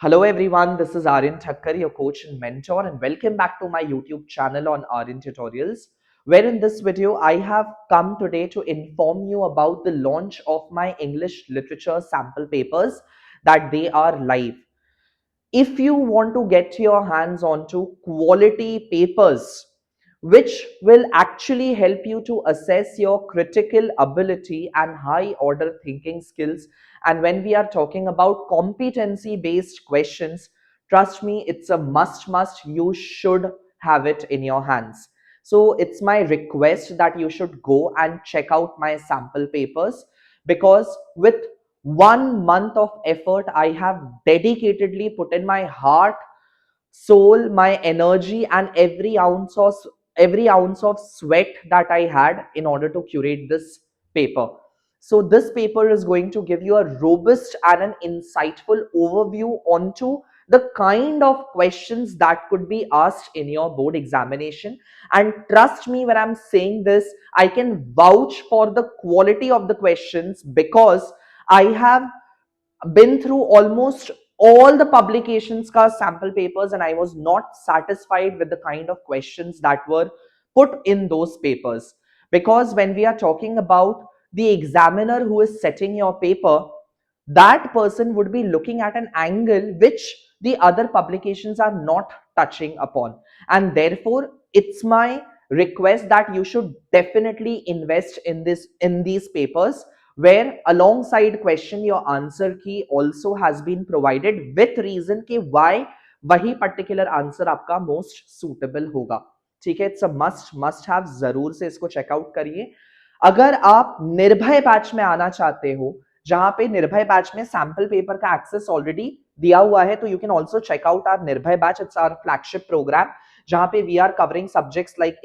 Hello everyone, this is Aryan Thakkar, your coach and mentor, and welcome back to my YouTube channel on Aryan Tutorials, where in this video I have come today to inform you about the launch of my English literature sample papers, that they are live. If you want to get your hands onto quality papers which will actually help you to assess your critical ability and high order thinking skills, and when we are talking about competency based questions, trust me, it's a must. You should have it in your hands. So it's my request that you should go and check out my sample papers, because with 1 month of effort I have dedicatedly put in my heart, soul, my energy, and every ounce of sweat that I had in order to curate this paper. So this paper is going to give you a robust and an insightful overview onto the kind of questions that could be asked in your board examination. And trust me when I'm saying this, I can vouch for the quality of the questions, because I have been through almost all the publications ka sample papers, and I was not satisfied with the kind of questions that were put in those papers. Because when we are talking about the examiner who is setting your paper, that person would be looking at an angle which the other publications are not touching upon, and therefore it's my request that you should definitely invest in these papers, where alongside question your answer key also has been provided with reason कि why वही particular answer आपका most suitable होगा. ठीक है, it's a must have, जरूर से इसको checkout करिए. अगर आप निर्भय बैच में आना चाहते हो, जहां पे निर्भय बैच में सैंपल पेपर का एक्सेस ऑलरेडी दिया हुआ है, तो you can also check out our Nirbhay batch. It's our flagship program, जहां पे we are covering subjects like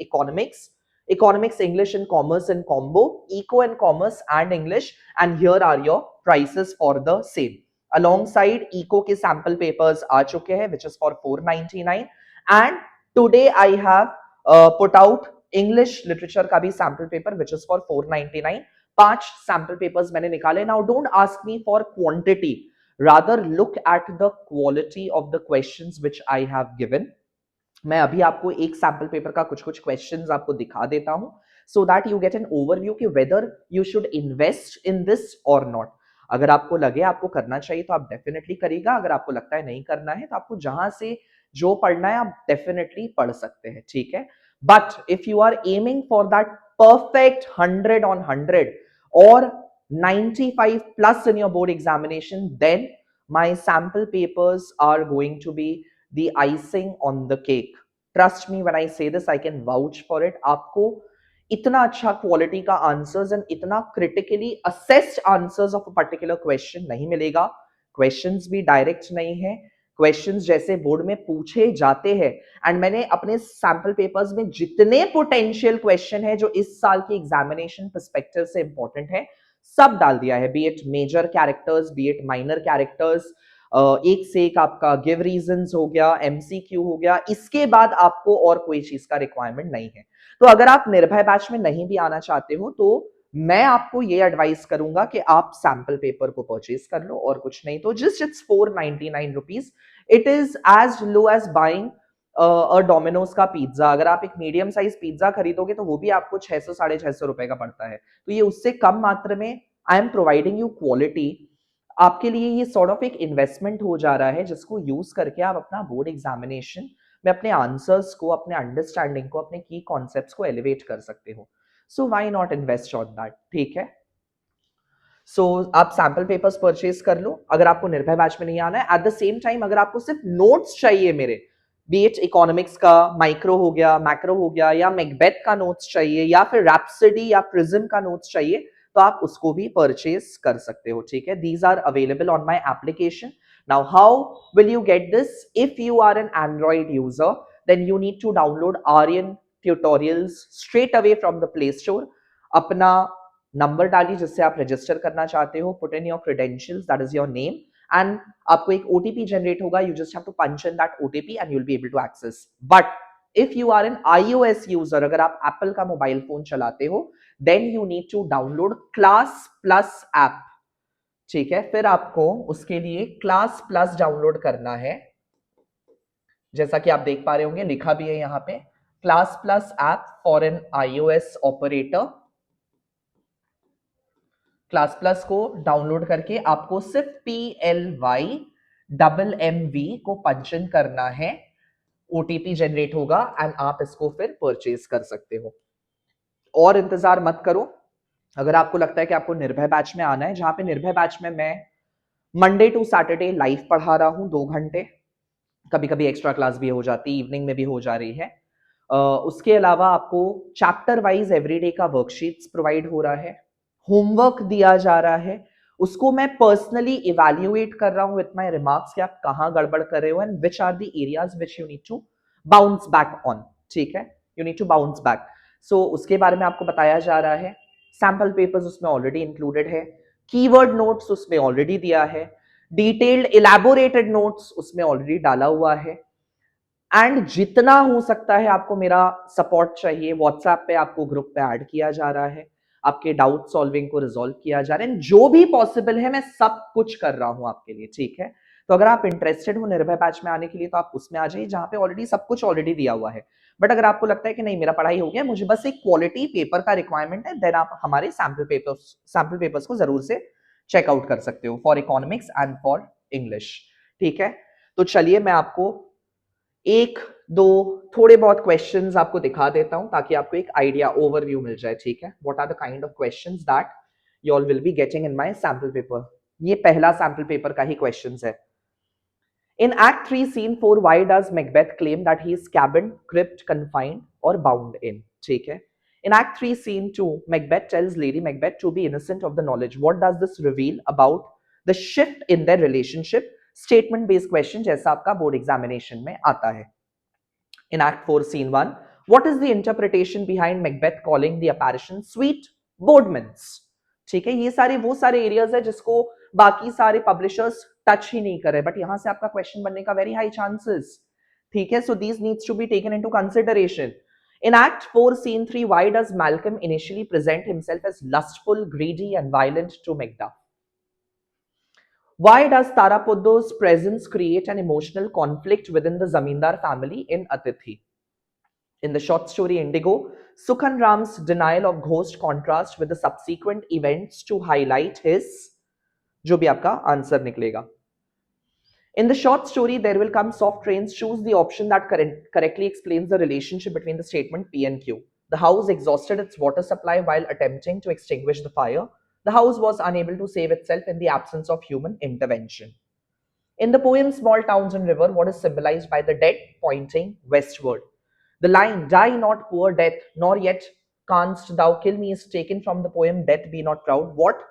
economics, English and commerce and combo, eco and commerce and English, and here are your prices for the same. Alongside eco के sample papers आ चुके हैं, which is for 499, and today I have put out English literature का भी sample paper which is for 499. 5 sample papers मैंने निकाले. Now don't ask me for quantity, rather look at the quality of the questions which I have given. मैं अभी आपको एक sample paper का कुछ क्वेश्चंस आपको दिखा देता हूं, so that you get an overview कि whether you should invest in this or not. अगर आपको लगे आपको करना चाहिए तो आप डेफिनेटली करिएगा. अगर आपको लगता है नहीं करना है तो आपको जहां से जो पढ़ना है आप डेफिनेटली पढ़ सकते हैं. ठीक है, but if you are aiming for that perfect 100 on 100 or 95 plus in your board examination, then my sample papers are going to be the icing on the cake. Trust me when I say this, I can vouch for it. आपको इतना अच्छा quality का answers and इतना critically assessed answers of a particular question नहीं मिलेगा. Questions भी direct नहीं है, क्वेश्चंस जैसे बोर्ड में पूछे जाते हैं. एंड मैंने अपने सैंपल पेपर्स में जितने पोटेंशियल क्वेश्चन है जो इस साल की एग्जामिनेशन पर्सपेक्टिव से इंपॉर्टेंट है, सब डाल दिया है. Be it major characters, be it minor characters, एक से एक आपका गिव रीजंस हो गया, एमसीक्यू हो गया. इसके बाद आपको और कोई चीज का रिक्वायरमेंट नहीं है. तो अगर आप निर्भय बैच में नहीं भी आना चाहते हो तो मैं आपको ये एडवाइस करूंगा कि आप सैंपल पेपर को परचेज कर लो, और कुछ नहीं तो just it's 499 rupees. It is as low as buying Domino's का पिज्जा. अगर आप एक मीडियम साइज पिज्जा खरीदोगे तो वो भी आपको 600 650 रुपए का पड़ता है. तो ये उससे कम मात्रा में I am providing you quality. आपके लिए ये सॉर्ट ऑफ एक इन्वेस्टमेंट हो जा रहा है, जिसको यूज करके आप अपना बोर्ड एग्जामिनेशन में अपने आंसर्स को, अपने अंडरस्टैंडिंग को, अपने की कॉन्सेप्ट्स को एलिवेट कर सकते हो. So why not invest on that. ठीक है, सो आप सैंपल पेपर्स परचेज कर लो. अगर आपको निर्भय बैच में नहीं आना है, एट द सेम टाइम अगर आपको सिर्फ नोट्स चाहिए मेरे, बी इट इकोनॉमिक्स का माइक्रो हो गया, मैक्रो हो गया, या मैकबेथ का नोट्स चाहिए, या फिर रैप्सडी या प्रिज्म का नोट्स चाहिए, तो आप उसको भी परचेज कर सकते हो. ठीक है, these are available on my application. Now how will you get this? If you are an Android user, then you need to download Aryan tutorials straight away from the Play Store. अपना नंबर डालिए जिससे आप रजिस्टर करना चाहते हो, put in your credentials, that is your name, and आपको एक ओटीपी जनरेट होगा. You just have to punch in that OTP and you will be able to access. But if you are an iOS user, अगर आप Apple का mobile phone चलाते हो, then you need to download Classplus app. ठीक है, फिर आपको उसके लिए क्लास प्लस डाउनलोड करना है। जैसा कि आप देख पा रहे होंगे, लिखा भी है यहाँ पे, class plus app for an iOS operator. Class plus को डाउनलोड करके आपको सिर्फ PLY को पंचन करना है, ओटीपी जनरेट होगा एंड आप इसको फिर परचेज कर सकते हो। और इंतजार मत करो, अगर आपको लगता है कि आपको निर्भय बैच में आना है, जहां पे निर्भय बैच में मैं मंडे टू सैटरडे लाइव पढ़ा रहा हूं 2 घंटे, कभी कभी एक्स्ट्रा क्लास भी हो जाती, इवनिंग में भी हो जा रही है। उसके अलावा आपको चैप्टर वाइज एवरीडे का वर्कशीट्स प्रोवाइड हो रहा है, होमवर्क दिया जा रहा है, उसको मैं पर्सनली इवैल्यूएट कर रहा हूं विथ माय रिमार्क्स कि आप कहां गड़बड़ कर रहे हो and which are the areas which you need to bounce back on. ठीक है, you need to bounce back. So उसके बारे में आपको बताया जा रहा है। सैंपल पेपर्स उसमें ऑलरेडी इंक्लूडेड है, कीवर्ड नोट्स उसमें ऑलरेडी दिया है, डिटेल्ड इलैबोरेटेड नोट्स उसमें ऑलरेडी डाला हुआ है, एंड जितना हो सकता है आपको मेरा सपोर्ट चाहिए, व्हाट्सएप पे आपको ग्रुप पे ऐड किया जा रहा है, आपके डाउट सॉल्विंग को रिजॉल्व किया जा रहा है, जो भी पॉसिबल है मैं सब कुछ कर रहा हूं आपके लिए। ठीक है, तो अगर आप इंटरेस्टेड हो निर्भय बैच में आने के लिए तो आप उसमें आ जाइए, जहां पे ऑलरेडी सब कुछ ऑलरेडी दिया हुआ है। बट अगर आपको लगता है कि नहीं मेरा पढ़ाई हो गया, मुझे बस एक क्वालिटी पेपर का रिक्वायरमेंट है, देन आप हमारे सैंपल पेपर्स को जरूर से चेकआउट कर सकते हो for economics and for English. ठीक है, तो चलिए मैं आपको एक दो थोड़े बहुत क्वेश्चंस आपको दिखा देता हूं ताकि आपको एक आइडिया ओवरव्यू मिल जाए। ठीक है, what are the kind of questions that you all will be getting in my sample paper. ये पहला सैंपल पेपर का ही क्वेश्चंस है। In Act 3, Scene 4, why does Macbeth claim that he is cabined, cribbed, confined, or bound in? ठीक है. In Act 3, Scene 2, Macbeth tells Lady Macbeth to be innocent of the knowledge. What does this reveal about the shift in their relationship? Statement based question जैसा आपका board examination में आता है. In Act 4, Scene 1, what is the interpretation behind Macbeth calling the apparition sweet Bodmans? ठीक है, ये सारे वो सारे एरियाज है जिसको बाकी सारे पब्लिशर्स टच ही नहीं करे, बट यहां से आपका क्वेश्चन बनने का वेरी हाई चांसेस। ठीक है, so these needs to be taken into consideration. In Act 4, Scene 3, why does Malcolm initially present himself as lustful, greedy, and violent to Macduff? Why does Tarapuddo's presence create an emotional conflict within the Zamindar family in Atithi? In the short story Indigo, Sukhan Ram's denial of ghost contrasts with the subsequent events to highlight his, जो भी आपका answer निकलेगा. In the short story, There Will Come Soft Trains, choose the option that correctly explains the relationship between the statement P and Q. The house exhausted its water supply while attempting to extinguish the fire. The house was unable to save itself in the absence of human intervention. In the poem Small Towns and River, what is symbolized by the dead pointing westward? The line, Die not, poor death, nor yet canst thou kill me, is taken from the poem Death Be Not Proud. What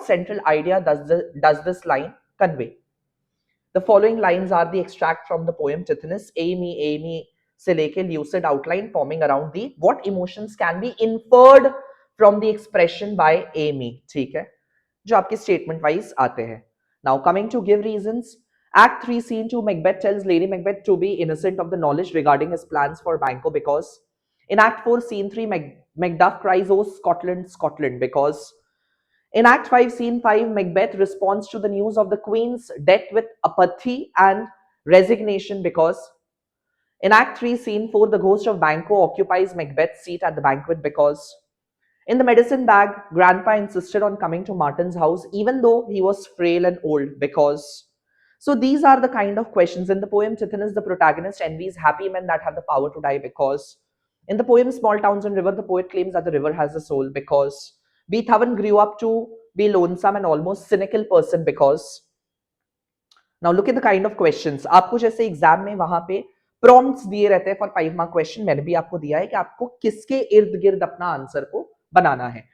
central idea does this line convey? The following lines are the extract from the poem Tithonus. Amy से लेके lucid outline forming around the what emotions can be inferred from the expression by Amy. ठीक है, जो आपके statement wise आते हैं. Now coming to give reasons. Act 3, Scene 2, Macbeth tells Lady Macbeth to be innocent of the knowledge regarding his plans for Banquo because in Act 4, Scene 3, Macduff cries, "Oh Scotland, Scotland," because in Act 5, Scene 5, Macbeth responds to the news of the Queen's death with apathy and resignation because in Act 3, Scene 4, the ghost of Banquo occupies Macbeth's seat at the banquet because in the medicine bag, Grandpa insisted on coming to Martin's house even though he was frail and old because. So these are the kind of questions. In the poem Tithonus, the protagonist envies happy men that have the power to die because. In the poem Small Towns and River, the poet claims that the river has a soul because. Beethoven grew up to be lonesome and almost cynical person because. Now look at the kind of questions. आपको जैसे exam में वहां पे prompts दिए रहते हैं for 5 mark question, मैंने भी आपको दिया है कि आपको किसके इर्द गिर्द अपना आंसर को बनाना है.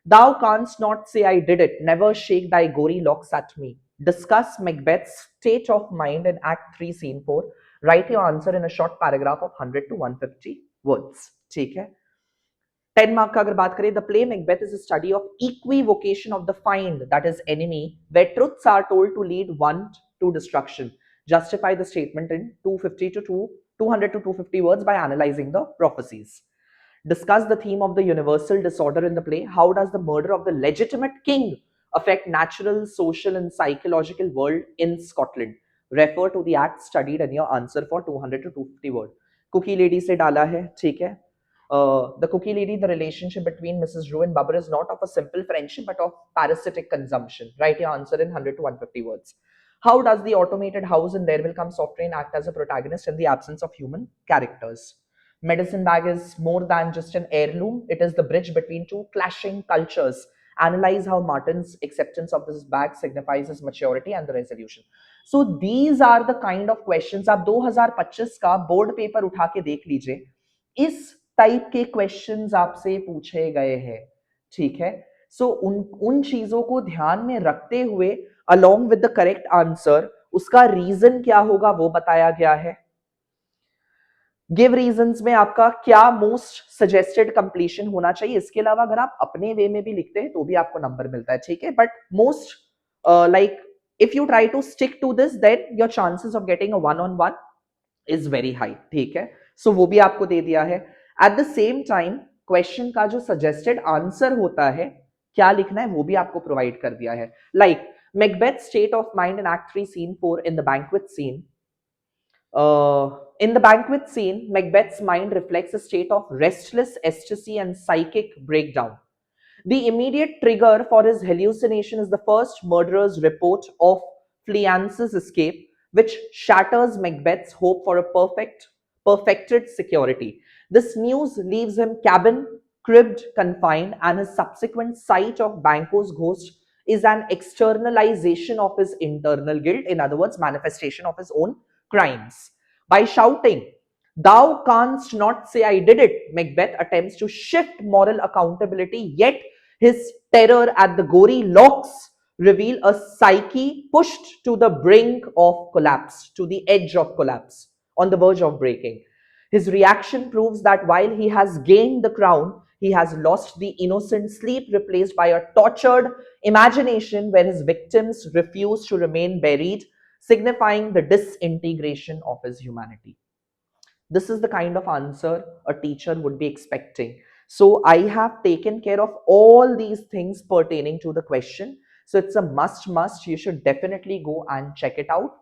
Thou canst not say I did it, never shake thy gory locks at me. Discuss Macbeth's state of mind in Act 3, Scene 4. Write your answer in a short paragraph of 100 to 150 words. ठीक है. 10 mark का अगर बात करें, the play Macbeth is a study of equivocation of the fiend, that is enemy, where truths are told to lead one to destruction. Justify the statement in 200 to 250 words by analyzing the prophecies. Discuss the theme of the universal disorder in the play. How does the murder of the legitimate king affect natural, social, and psychological world in Scotland? Refer to the act studied and your answer for 200 to 250 word. Cookie lady से डाला है, ठीक है. The cookie lady, the relationship between Mrs. Rue and Bubber is not of a simple friendship but of parasitic consumption. Write your answer in 100 to 150 words. How does the automated house in There Will Come Soft Rain act as a protagonist in the absence of human characters? Medicine bag is more than just an heirloom. It is the bridge between two clashing cultures. Analyze how Martin's acceptance of this bag signifies his maturity and the resolution. So these are the kind of questions. आप 2025 का board paper उठा के देख लीजिए, इस type के questions आपसे पूछे गए हैं, ठीक है. सो उन चीजों को ध्यान में रखते हुए along with the correct answer उसका रीजन क्या होगा वो बताया गया है. गिव रीजंस में आपका क्या मोस्ट सजेस्टेड कंप्लीशन होना चाहिए. इसके अलावा अगर आप अपने वे में भी लिखते हैं तो भी आपको नंबर मिलता है, ठीक है. But most like if you try to stick to this then your chances of getting a 1-on-1 is very high, ठीक है. सो वो भी आपको दे दिया है. At the same time question का जो सजेस्टेड आंसर होता है क्या लिखना है वो भी आपको प्रोवाइड कर दिया है. Like Macbeth's state of mind in Act 3, Scene 4 in the banquet scene. In the banquet scene, Macbeth's mind reflects a state of restless ecstasy and psychic breakdown. The immediate trigger for his hallucination is the first murderer's report of Fleance's escape, which shatters Macbeth's hope for a perfected security. This news leaves him cabin, cribbed, confined, and his subsequent sight of Banquo's ghost is an externalization of his internal guilt. In other words, manifestation of his own crimes. By shouting, "Thou canst not say I did it," Macbeth attempts to shift moral accountability, yet his terror at the gory locks reveal a psyche pushed to the brink of collapse, to the edge of collapse, on the verge of breaking. His reaction proves that while he has gained the crown, he has lost the innocent sleep, replaced by a tortured imagination where his victims refuse to remain buried, signifying the disintegration of his humanity. This is the kind of answer a teacher would be expecting. So I have taken care of all these things pertaining to the question. So it's a must. You should definitely go and check it out.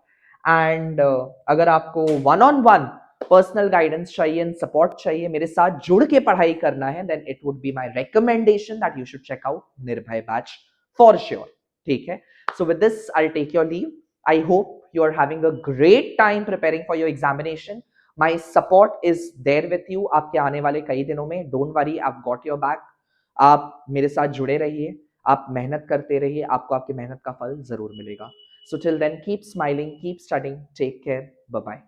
And अगर आपको one-on-one personal guidance चाहिए and support चाहिए, मेरे साथ जुड़ के पढ़ाई करना है, then it would be my recommendation that you should check out Nirbhay batch for sure, ठीक है. So with this I will take your leave. I hope you are having a great time preparing for your examination. My support is there with you आपके आने वाले कई दिनों में. Don't worry, I have got your back. आप मेरे साथ जुड़े रहिए, आप मेहनत करते रहिए, आपको आपकी मेहनत का फल जरूर मिलेगा. So till then keep smiling, keep studying, take care, bye bye.